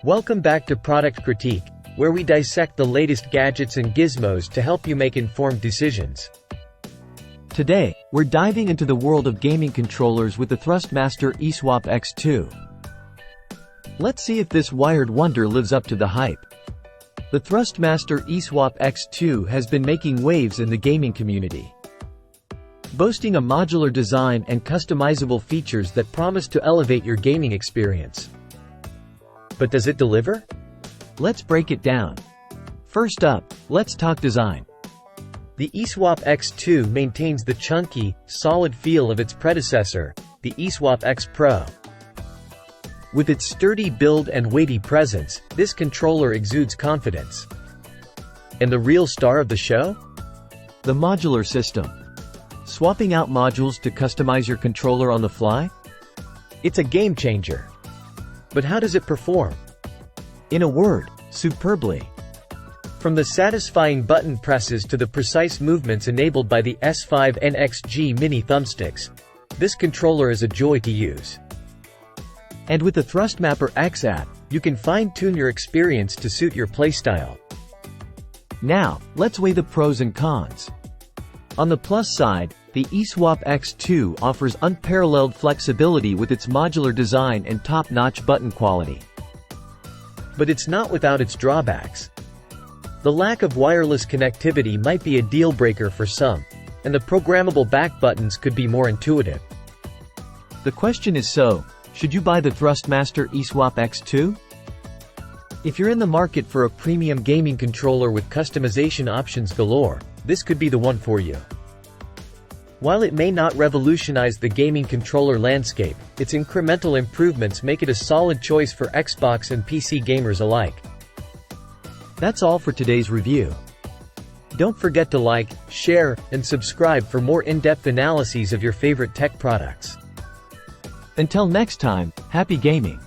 Welcome back to Product Critique, where we dissect the latest gadgets and gizmos to help you make informed decisions. Today, we're diving into the world of gaming controllers with the Thrustmaster eSwap X2. Let's see if this wired wonder lives up to the hype. The Thrustmaster eSwap X2 has been making waves in the gaming community, boasting a modular design and customizable features that promise to elevate your gaming experience. But does it deliver? Let's break it down. First up, let's talk design. The eSwap X2 maintains the chunky, solid feel of its predecessor, the eSwap X Pro. With its sturdy build and weighty presence, this controller exudes confidence. And the real star of the show? The modular system. Swapping out modules to customize your controller on the fly? It's a game changer. But how does it perform? In a word, superbly. From the satisfying button presses to the precise movements enabled by the S5 NXG mini thumbsticks, this controller is a joy to use. And with the Thrustmaster X app, you can fine-tune your experience to suit your playstyle. Now, let's weigh the pros and cons. On the plus side, the eSwap X2 offers unparalleled flexibility with its modular design and top-notch button quality. But it's not without its drawbacks. The lack of wireless connectivity might be a deal-breaker for some, and the programmable back buttons could be more intuitive. The question is, should you buy the Thrustmaster eSwap X2? If you're in the market for a premium gaming controller with customization options galore, this could be the one for you. While it may not revolutionize the gaming controller landscape, its incremental improvements make it a solid choice for Xbox and PC gamers alike. That's all for today's review. Don't forget to like, share, and subscribe for more in-depth analyses of your favorite tech products. Until next time, happy gaming!